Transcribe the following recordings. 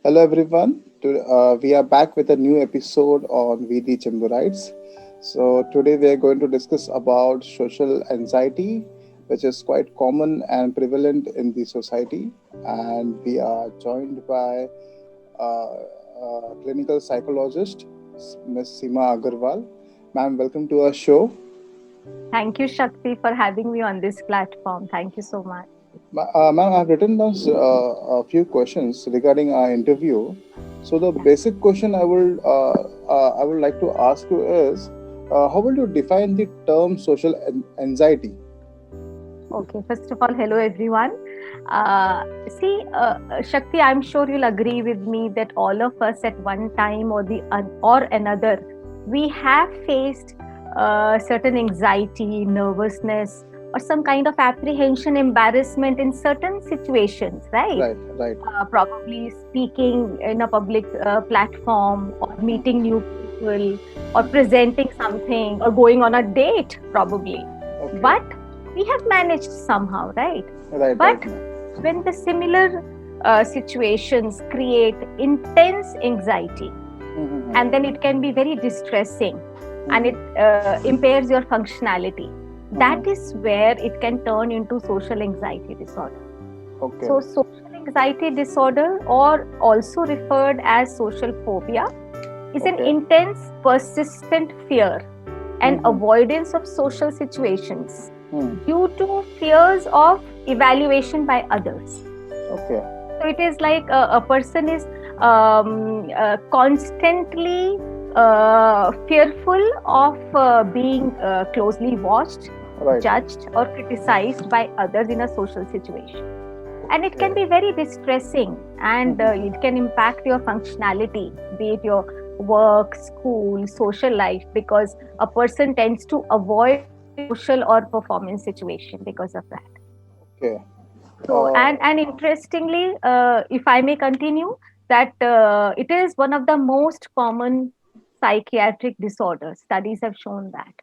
Hello everyone. We are back with a new episode on VD Chimburites. So today we are going to discuss about social anxiety, which is quite common and prevalent in the society. And we are joined by clinical psychologist Ms. Seema Agarwal. Ma'am, welcome to our show. Thank you, Shakti, for having me on this platform. Thank you so much. Ma'am, I've written down a few questions regarding our interview. So the Yeah. basic question I would like to ask you is, how will you define the term social anxiety? Okay. First of all, hello, everyone. Shakti, I'm sure you'll agree with me that all of us at one time or another, we have faced certain anxiety, nervousness, or some kind of apprehension, embarrassment in certain situations, right? Right, right. Probably speaking in a public platform or meeting Mhm. new people or presenting something or going on a date probably, Okay. but we have managed somehow, right? Right, But right, ma'am. when the similar situations create intense anxiety, and then it can be very distressing, and it Mhm. impairs your functionality, that Mhm. is where it can turn into social anxiety disorder. Okay. So, social anxiety disorder, or also referred as social phobia, is an Okay. intense, persistent fear and Mhm. avoidance of social situations Hmm. due to fears of evaluation by others. Okay. So, it is like a person is constantly fearful of being closely watched, Right. judged, or criticized by others in a social situation, and it can Okay. be very distressing, and it Mhm. can impact your functionality, be it your work, school, social life, because a person tends to avoid social or performance situation because of that. Okay. So, Uh, and interestingly, if I may continue, that it is one of the most common psychiatric disorders. Studies have shown that.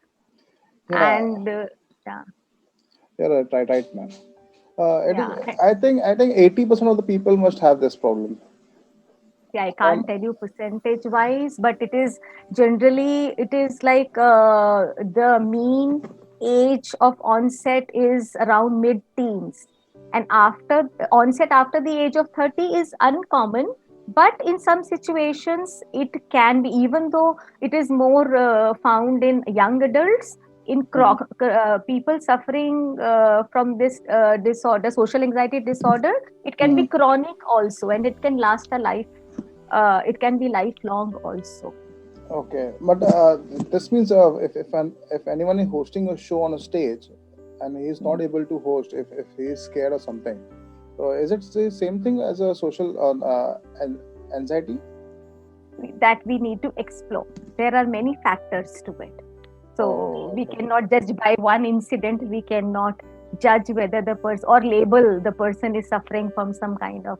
yeah. And yeah, Yeah. Right, ma'am. It is. yeah. I think 80% of the people must have this problem. Yeah, I Um, can't tell you percentage wise, but it is like the mean age of onset is around mid teens, and after onset after the age of 30 is uncommon, but in some situations it can be, even though it is more found in young adults, in people suffering from this disorder, social anxiety disorder, it can be mhm. chronic also, and it can last a life, it can be lifelong also. Okay, but this means if anyone is hosting a show on a stage and he is not Mm. able to host if he is scared or something, so is it the same thing as a social anxiety? That we need to explore. There are many factors to it. Oh, okay, So we okay, cannot judge by one incident. We cannot judge whether the person or label the person is suffering from some kind of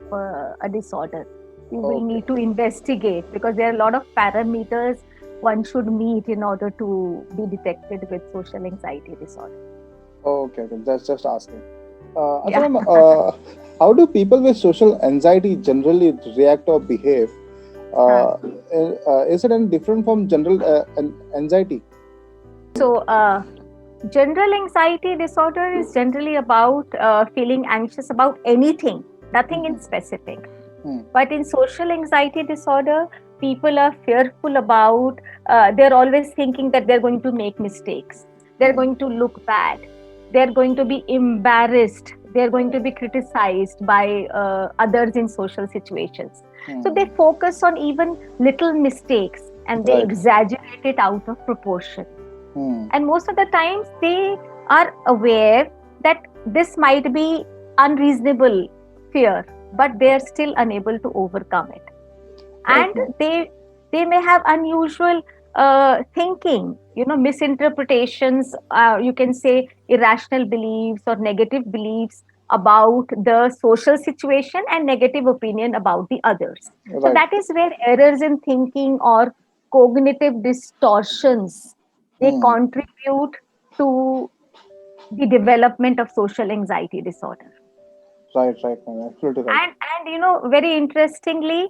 a disorder. We will okay, need to investigate, because there are a lot of parameters one should meet in order to be detected with social anxiety disorder. okay. Just asking. Acha, Yeah. ma'am, how do people with social anxiety generally react or behave? Uh, is it any different from general anxiety? So, general anxiety disorder is generally about feeling anxious about anything, nothing in Mhm. specific. Hmm. But in social anxiety disorder, people are fearful about, they're always thinking that they're going to make mistakes, they're Hmm. going to look bad, they're going to be embarrassed, they're going to be criticized by others in social situations. So they Hmm. focus on even little mistakes and they Right. exaggerate it out of proportion, Hmm. and most of the times they are aware that this might be unreasonable fear, but they are still unable to overcome it, Right, and ma'am. they may have unusual thinking, misinterpretations, you can say irrational beliefs or negative beliefs about the social situation and negative opinion about the others. So Right. that is where errors in thinking or cognitive distortions, they Hmm. contribute to the development of social anxiety disorder. Right, ma'am. Absolutely right. And very interestingly,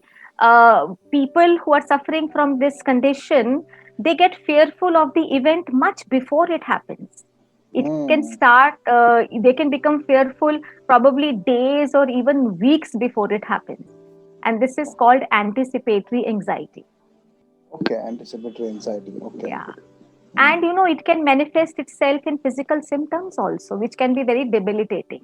people who are suffering from this condition, they get fearful of the event much before it happens. It can Mm. start, they can become fearful probably days or even weeks before it happens. And this is called anticipatory anxiety. Okay, anticipatory anxiety. Okay. Yeah. And it can manifest itself in physical symptoms also, which can be very debilitating.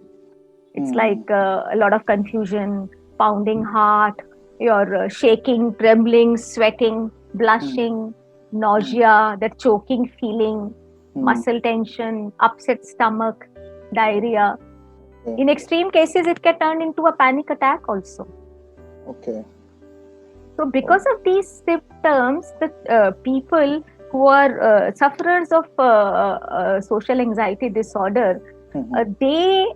It's Hmm. like a lot of confusion, pounding heart, your shaking, trembling, sweating, Hmm. blushing, Hmm. nausea, that choking feeling, Hmm. muscle tension, upset stomach, diarrhea. Okay. In extreme cases, it can turn into a panic attack also. Okay. So, Oh. because of these symptoms, the people who are sufferers of social anxiety disorder, Hmm. they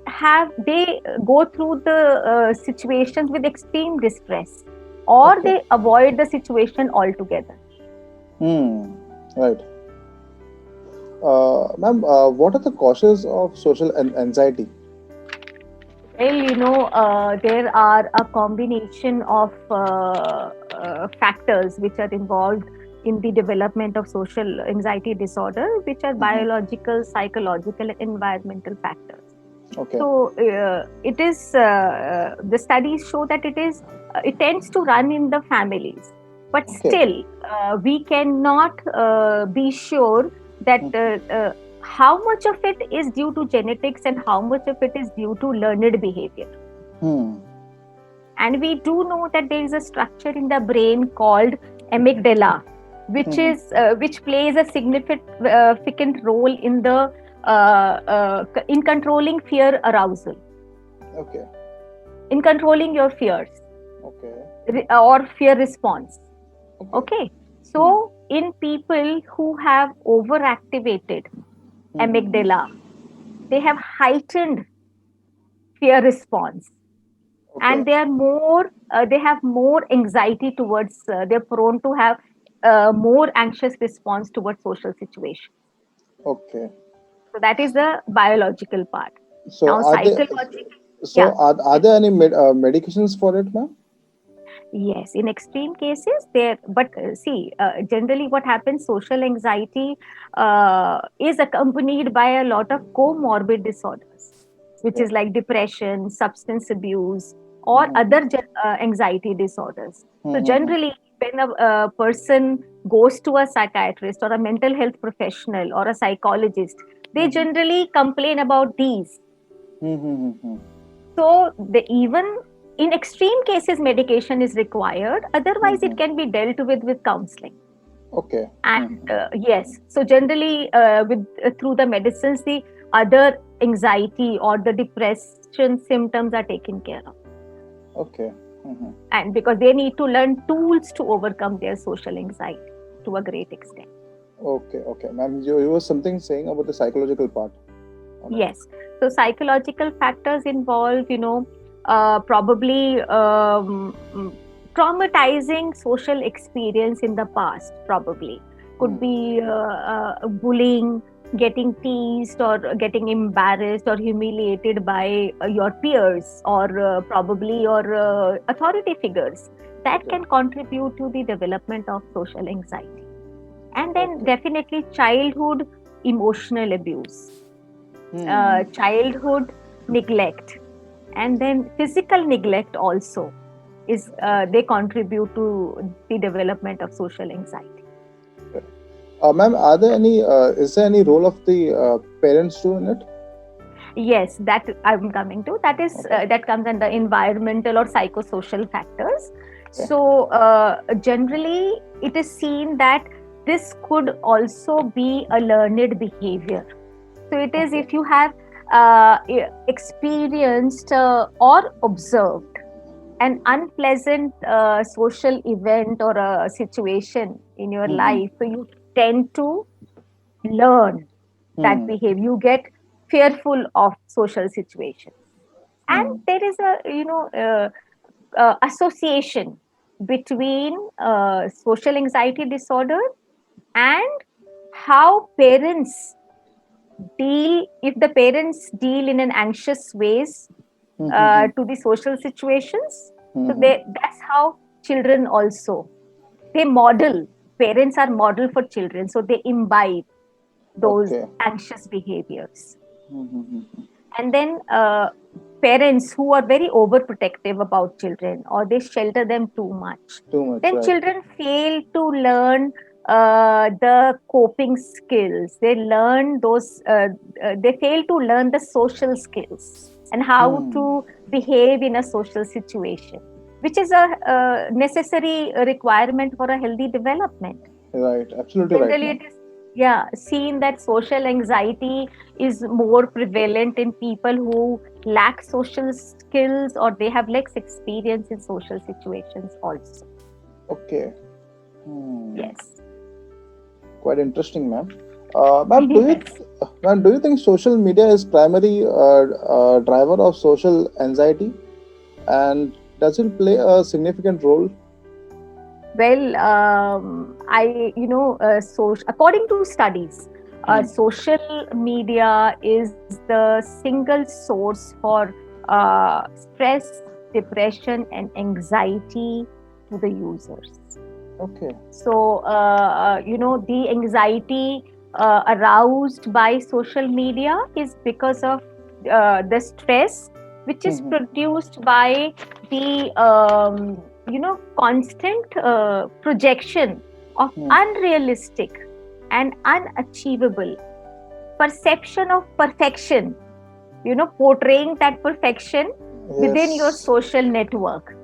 go through the situations with extreme distress, or Okay. they avoid the situation altogether. Hmm. Right. Ma'am, what are the causes of social anxiety? Well, there are a combination of factors which are involved in the development of social anxiety disorder, which are Hmm. biological, psychological, and environmental factors. Okay. So it is the studies show that it tends to run in the families, but Okay. still we cannot be sure that Hmm. how much of it is due to genetics and how much of it is due to learned behavior. Hmm. And we do know that there is a structure in the brain called amygdala, Hmm. which plays a significant role in controlling fear arousal, Okay. in controlling your fears Okay. or fear response. Okay. Okay, Hmm. so in people who have overactivated Hmm. Hmm. amygdala, Hmm. they have heightened fear response, Okay. and they have more anxiety towards, they're prone to have more anxious response towards social situations. Okay. So that is the biological part. So Now are there? psychological. So Yeah. are there any medications for it, ma'am? Yes, in extreme cases, there. But see, generally, what happens? Social anxiety is accompanied by a lot of comorbid disorders, which Okay. is like depression, substance abuse, or Hmm. other anxiety disorders. So Hmm. Hmm. generally, when a person goes to a psychiatrist or a mental health professional or a psychologist, they Hmm. generally complain about these. Hmm. Hmm. Hmm. Hmm. So the even in extreme cases, medication is required. Hmm. Otherwise, it Hmm. can be dealt with counseling. Okay. And Hmm. yes, so generally, with through the medicines, the other anxiety or the depression symptoms are taken care of. Okay. Hmm. And because they need to learn tools to overcome their social anxiety to a great extent. Okay. Okay, ma'am. You were something saying about the psychological part on it. Yes. So psychological factors involve, probably traumatizing social experience in the past, probably. Could Hmm. be bullying, getting teased, or getting embarrassed or humiliated by your peers, or probably your authority figures. That Okay. can contribute to the development of social anxiety. And then Okay. definitely childhood emotional abuse, Hmm. childhood neglect, and then physical neglect also is they contribute to the development of social anxiety. Okay. Ma'am, are there any? Is there any role of the parents too in it? Yes, that I'm coming to. That is Okay. that comes under environmental or psychosocial factors. Okay. So generally, it is seen that this could also be a learned behavior. So it is Okay. if you have experienced or observed an unpleasant social event or a situation in your Hmm. life, so you tend to learn that Hmm. behavior. You get fearful of social situations, and Hmm. there is a association between social anxiety disorder and how parents deal, if the parents deal in an anxious ways Hmm. Hmm. to the social situations, Hmm. so Hmm. that's how children also. They model, parents are model for children, so they imbibe those Okay. anxious behaviors. Mm-hmm. And then parents who are very overprotective about children, or they shelter them too much, Too much, then right? children fail to learn the coping skills. They fail to learn the social skills and how Hmm. to behave in a social situation, which is a necessary requirement for a healthy development. Right. Absolutely right, Generally, ma'am. it is, yeah, seen that social anxiety is more prevalent in people who lack social skills, or they have less experience in social situations also. Okay. Hmm. Yes. Quite interesting, ma'am. Yes. Ma'am, do you think social media is primary driver of social anxiety, and does it play a significant role? Well, so according to studies, Hmm. social media is the single source for stress, depression, and anxiety to the users. Okay. So, the anxiety aroused by social media is because of the stress which is Hmm. produced by the, constant projection of Hmm. unrealistic and unachievable perception of perfection, portraying that perfection within your Yes. social network. So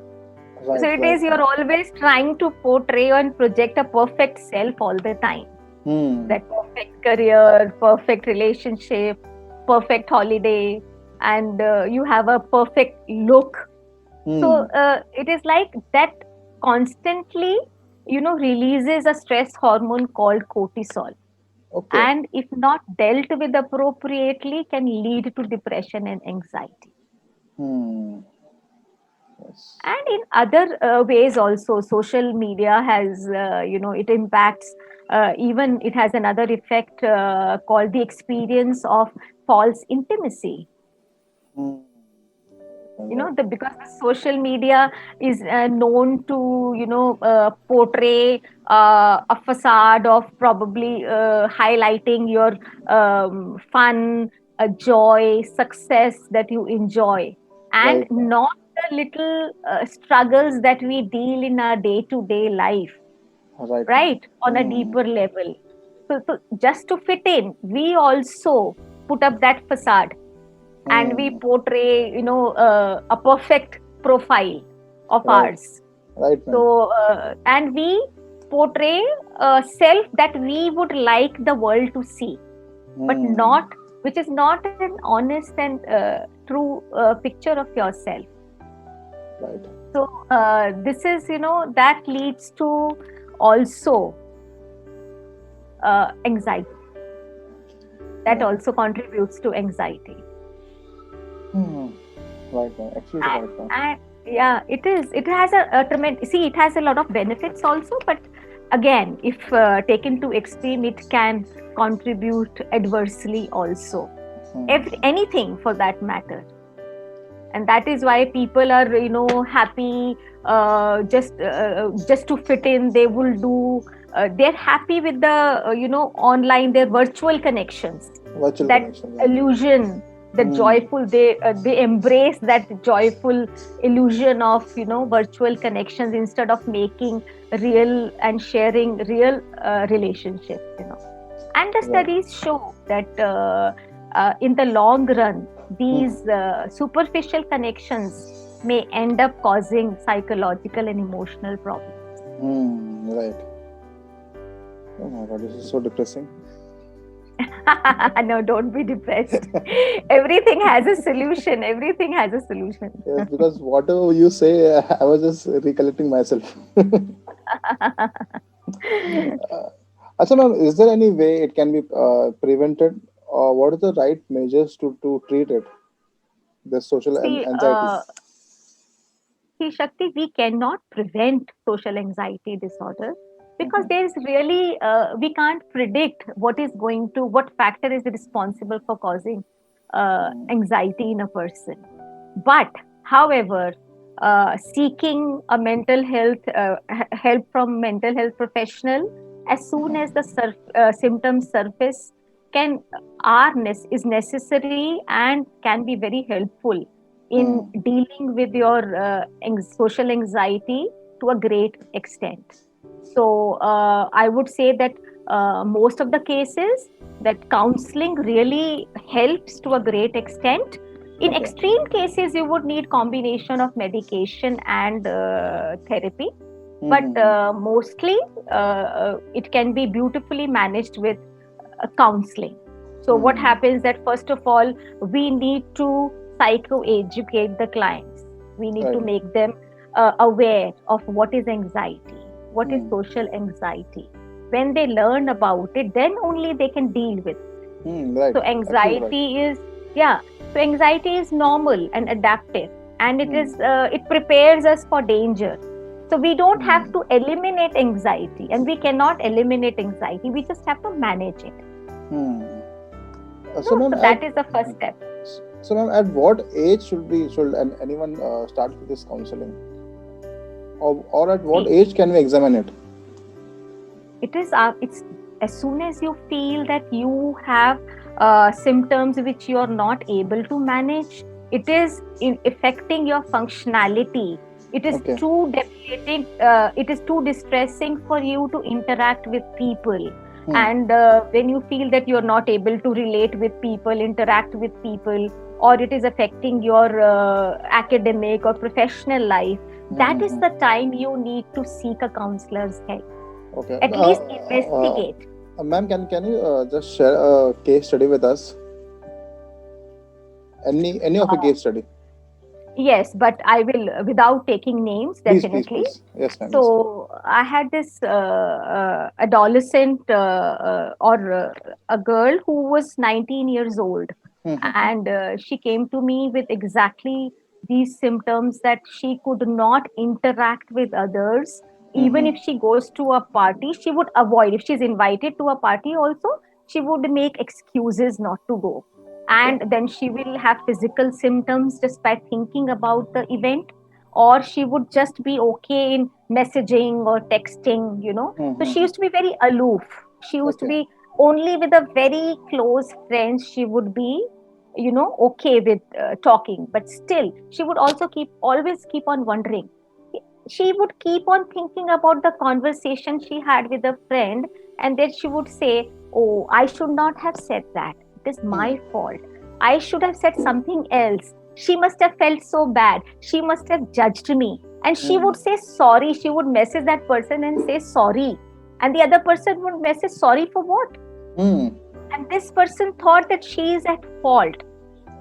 Right. it Right, is, you're ma'am. always trying to portray and project a perfect self all the time. Hmm. That perfect career, perfect relationship, perfect holiday, and you have a perfect look. So Hmm. it is like that constantly, releases a stress hormone called cortisol. Okay. And if not dealt with appropriately, can lead to depression and anxiety. Hmm. Yes. And in other ways also, social media has, it impacts, even it has another effect called the experience of false intimacy. Hmm. Right. Because the social media is known to, portray a facade of probably highlighting your fun, joy, success that you enjoy, and Right, ma'am. not the little struggles that we deal in our day to day life, Right, ma'am. right, on a Hmm. deeper level. So just to fit in, we also put up that facade, and we Hmm. portray, a perfect profile of Right. ours. Right, ma'am. So and we portray a self that we would like the world to see, but Hmm. not, which is not an honest and true picture of yourself. Right. So this is, that leads to also anxiety. That Right. also contributes to anxiety. Hmm. Right, ma'am. Absolutely right, ma'am. And yeah, it is, it has a tremendous, see, it has a lot of benefits also, but again, if taken to extreme, it can contribute adversely also, Hmm. anything for that matter. And that is why people are, happy, just to fit in. They will do, they're happy with the, online, their virtual connections, Virtual that connection, right? illusion, the Hmm. joyful, they embrace that joyful illusion of, virtual connections, instead of making real and sharing real relationships. And the Right. studies show that in the long run, Hmm. these superficial connections may end up causing psychological and emotional problems. Hmm. Right. Oh my God, this is so depressing. No, don't be depressed. Everything has a solution. Everything has a solution. Yes, because whatever you say, I was just recollecting myself. Acha, ma'am, is there any way it can be prevented, or what are the right measures to treat it, the social See, anxiety? Shakti, we cannot prevent social anxiety disorder, because Hmm. there is really, we can't predict what factor is responsible for causing Hmm. anxiety in a person. But, however, seeking a mental health help from mental health professional as soon as the symptoms surface can is necessary and can be very helpful in Hmm. dealing with your social anxiety to a great extent. So I would say that most of the cases that counseling really helps to a great extent. In Okay. extreme cases, you would need combination of medication and therapy, but Hmm. mostly it can be beautifully managed with counseling. So what Hmm. happens that first of all, we need to psychoeducate the clients. We need to Right. make them aware of what is anxiety, what is Hmm. social anxiety. When they learn about it, then only they can deal with it. Hmm. Right. So Absolutely right. anxiety is, yeah, so anxiety is normal and adaptive, and Hmm. it prepares us for danger. So we don't have Hmm. to eliminate anxiety, and we cannot eliminate anxiety, we just have to manage it. Hmm. So, No, ma'am, so that is the first step. so, ma'am, at what age should anyone start with this counseling, or at what See, age can we examine it? it's as soon as you feel that you have symptoms which you are not able to manage, it is affecting your functionality, it is Okay. too debilitating, it is too distressing for you to interact with people. Hmm. And when you feel that you're not able to relate with people, interact with people, or it is affecting your academic or professional life, that is Hmm. the time you need to seek a counselor's help. Okay. At least investigate. Ma'am, can you just share a case study with us? Any of a Uh, case study? yes, but I will, without taking names, Please, please, definitely. please. Yes, ma'am. Yes, ma'am. So I had this adolescent or a girl who was 19 years old, Hmm. and she came to me with exactly these symptoms that she could not interact with others. Even Hmm. if she goes to a party, she would avoid. If she's invited to a party, also, she would make excuses not to go. Okay. And then she will have physical symptoms just by thinking about the event, or she would just be okay in messaging or texting. So she Hmm. used to be very aloof. She used to Okay. be only with a very close friends she would be okay with talking, but still she would also always keep on wondering. She would keep on thinking about the conversation she had with a friend, and then she would say, oh, I should not have said that, it is Hmm. my fault, I should have said something else, she must have felt so bad, she must have judged me. And she Hmm. would say sorry, she would message that person and say sorry, and the other person would message sorry for what? Hmm. And this person thought that she is at fault,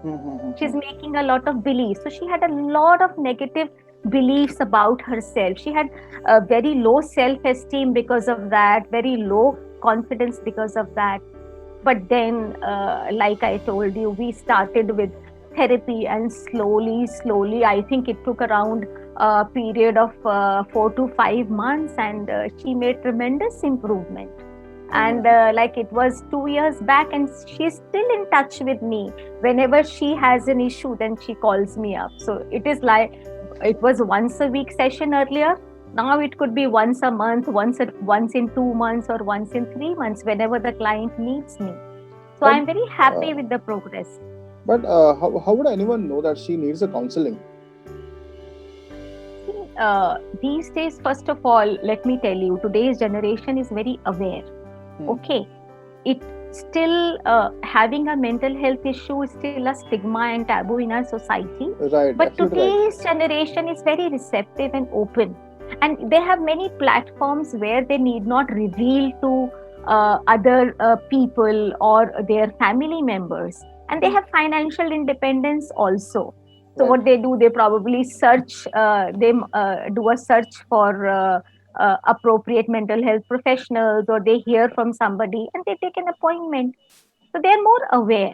Hmm. she's making a lot of beliefs. So she had a lot of negative beliefs about herself. She had a very low self esteem because of that, very low confidence because of that. But then, like I told you, we started with therapy, and slowly, I think it took around a period of 4 to 5 months, and she made tremendous improvement. And Hmm. like it was 2 years back, and she's still in touch with me. Whenever she has an issue, then she calls me up. So it is like, it was once a week session earlier, now it could be once a month, once in 2 months, or once in 3 months, whenever the client needs me. So But I'm very uh, happy with the progress. how would anyone know that she needs a counseling? See, these days, first of all, let me tell you, today's generation is very aware. Hmm. Okay, it still having a mental health issue is still a stigma and taboo in our society, Right. but Absolutely right. today's generation is very receptive and open, and they have many platforms where they need not reveal to other people or their family members, and they Hmm. have financial independence also. So Right. what they do, they probably they do a search for appropriate mental health professionals, or they hear from somebody and they take an appointment. So they're more aware,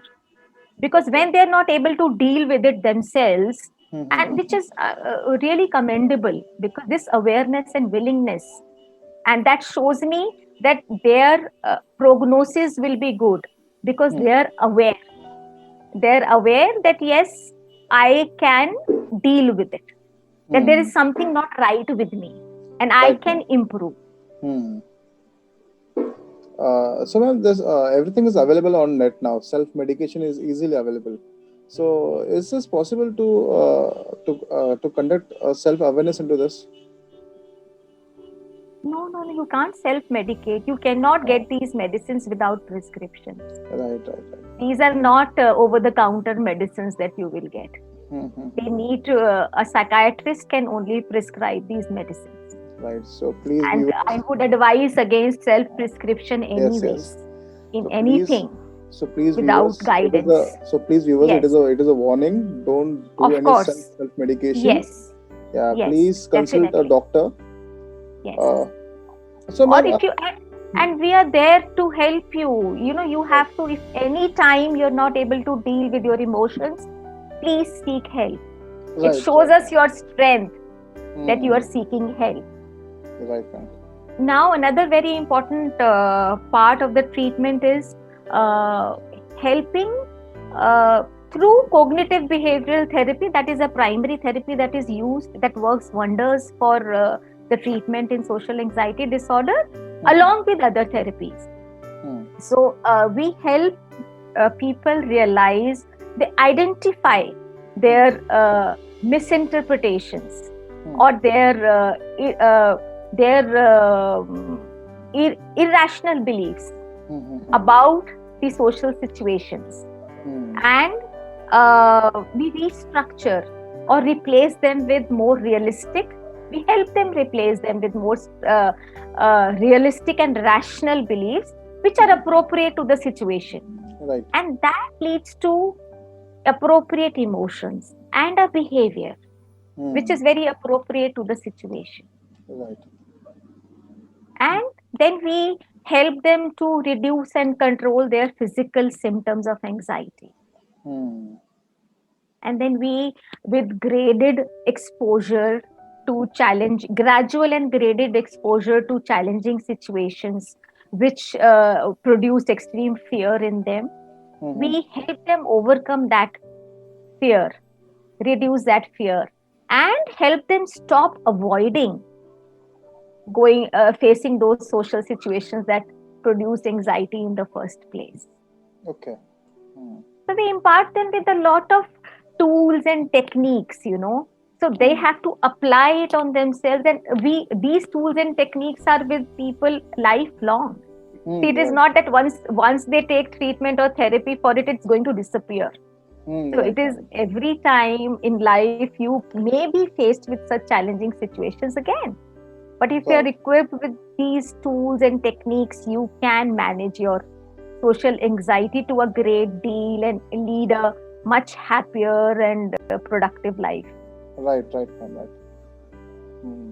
because Okay. when they're not able to deal with it themselves, and which Hmm. is really commendable, because this awareness and willingness, and that shows me that their prognosis will be good, because Hmm. they're aware that yes, I can deal with it. that there Hmm. is something not right with me and I Right, can ma'am. improve. Hmm. So, ma'am, this everything is available on net now. Self medication is easily available. So, is this possible to conduct self awareness into this? No, no, no, you can't self medicate. You cannot Uh, get these medicines without prescription. right, right, right. These are not over the counter medicines that you will get. Hmm, hmm, They hmm. need to, a psychiatrist can only prescribe these medicines. Right. So, please, And viewers. I would advise against self prescription Yes, yes. anyways, in So please, anything viewers, without it is a guidance. it Yes, is a warning. Don't do of any course. self medication. Yes, Yeah, yes, please consult a definitely. doctor. Yes. Uh, so, Or ma'am, if you, and we are there to help you. You know, you right, have to, if any time you're not able to deal with your emotions, please seek help. It right, shows right, us ma'am. your strength that you are Hmm, seeking help. right, ma'am. Now, another very important part of the treatment is uh, helping uh, through cognitive behavioral therapy. That is a primary therapy that is used, that works wonders for the treatment in social anxiety disorder, Hmm, along with other therapies. hmm, So, we help people realize, they identify their misinterpretations hmm, or their irrational beliefs hmm, hmm, hmm, about the social situations, hmm. and we restructure or replace them with more realistic. We help them replace them with more realistic and rational beliefs which are Hmm. appropriate to the situation, Right. and that leads to appropriate emotions and a behavior which Hmm. is very appropriate to the situation. Right. And then we help them to reduce and control their physical symptoms of anxiety. Hmm. And then we, with graded exposure to challenge, gradual and graded exposure to challenging situations which produce extreme fear in them, Hmm, hmm. we help them overcome that fear, reduce that fear, and help them stop avoiding going facing those social situations that produce anxiety in the first place. Okay. Hmm. So we impart them with a lot of tools and techniques, you know. So they Hmm. have to apply it on themselves, and we, these tools and techniques are with people lifelong. See, Hmm. it is Right. not that once they take treatment or therapy for it, it's going to disappear. Hmm. So Right, it is ma'am. every time in life you may be faced with such challenging situations again. But if you are Right. equipped with these tools and techniques, you can manage your social anxiety to a great deal and lead a much happier and productive life. Right. Right, ma'am. Right. Hmm.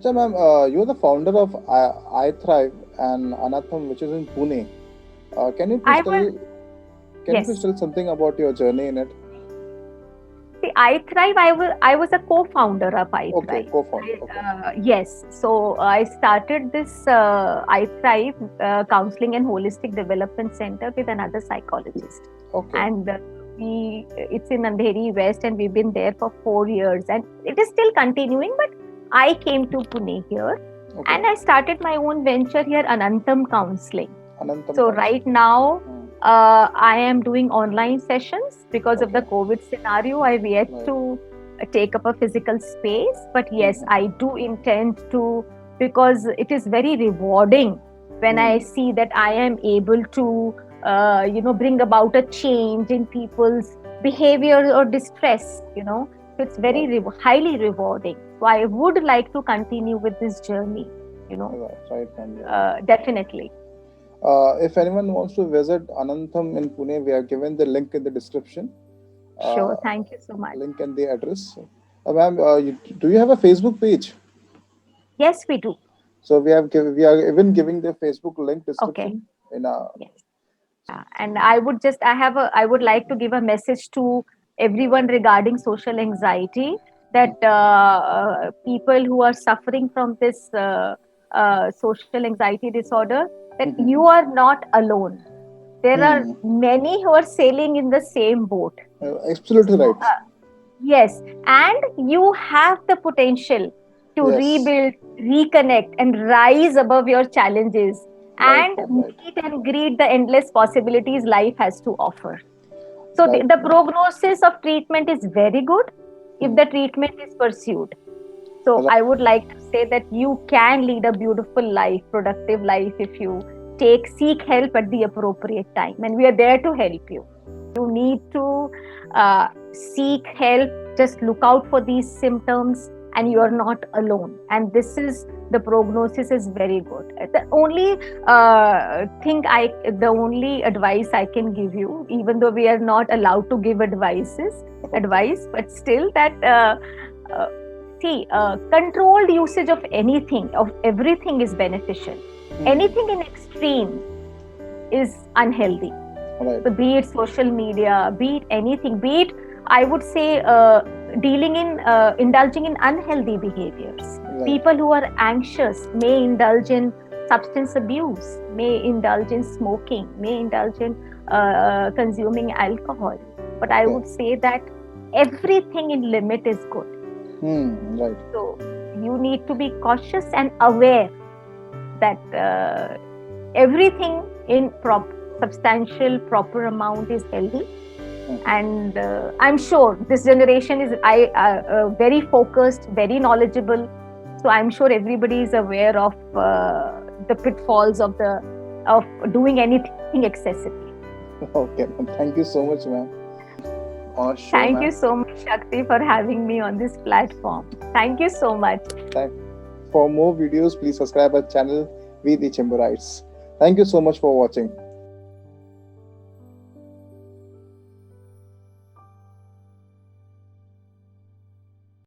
So, ma'am, you're the founder of I Thrive and Anatham, which is in Pune. Can you please I tell was, yes. something about your journey in it? See, I Thrive. I was a co-founder of I Okay, Thrive. co-founder. Okay. Yes, so I started this I Thrive Counseling and Holistic Development Center with another psychologist, Okay. and it's in Andheri West, and we've been there for 4 years, and it is still continuing. But I came to Pune here, Okay. and I started my own venture here, Anantam Counseling. Anantam So right counseling. now, Hmm. I am doing online sessions because of the Okay. COVID scenario. I've yet Right. to take up a physical space, but yes, Hmm. I do intend to, because it is very rewarding when I Hmm. see that I am able to, bring about a change in people's behavior or distress. So it's very Right. highly rewarding. So I would like to continue with this journey. You know, Right. Right, ma'am. Right. definitely. If anyone wants to visit Anantam in Pune, we have given the link in the description. Uh, Sure. Thank you so much. Link and the address. Ma'am, do you have a Facebook page? Yes, we do. So we are even giving the Facebook link Okay. description in a. Yes. And I would like to give a message to everyone regarding social anxiety, that people who are suffering from this social anxiety disorder, that you Hmm. are not alone. There are Hmm. many who are sailing in the same boat. Absolutely right. Yes, and you have the potential to Yes. rebuild, reconnect, and rise above your challenges Right, and ma'am. Right. meet and greet the endless possibilities life has to offer. So, Right, the ma'am. prognosis of treatment is very good if Hmm. the treatment is pursued. So, Right. I would like to say that you can lead a beautiful life, productive life, if you seek help at the appropriate time, and we are there to help you. You need to seek help. Just look out for these symptoms, and you are not alone. And this is the prognosis is very good. The only advice I can give you, even though we are not allowed to give Okay. advice, but still that. Uh, See, controlled usage of anything, of everything is beneficial. Hmm. Anything in extreme is unhealthy. Right. So, be it social media, be it anything, be it, I would say, indulging in unhealthy behaviors. Right. People who are anxious may indulge in substance abuse, may indulge in smoking, may indulge in consuming alcohol. But I Okay. would say that everything in limit is good. Hmm. Right. So you need to be cautious and aware that everything in substantial proper amount is healthy. Hmm. And I'm sure this generation is very focused, very knowledgeable. So I'm sure everybody is aware of the pitfalls of doing anything excessively. Okay, ma'am. Thank you so much, ma'am. On show, Thank you ma'am. so much, Shakti, for having me on this platform. Thank you so much. Thank. For more videos, please subscribe our channel, We the Chimborites. Thank you so much for watching.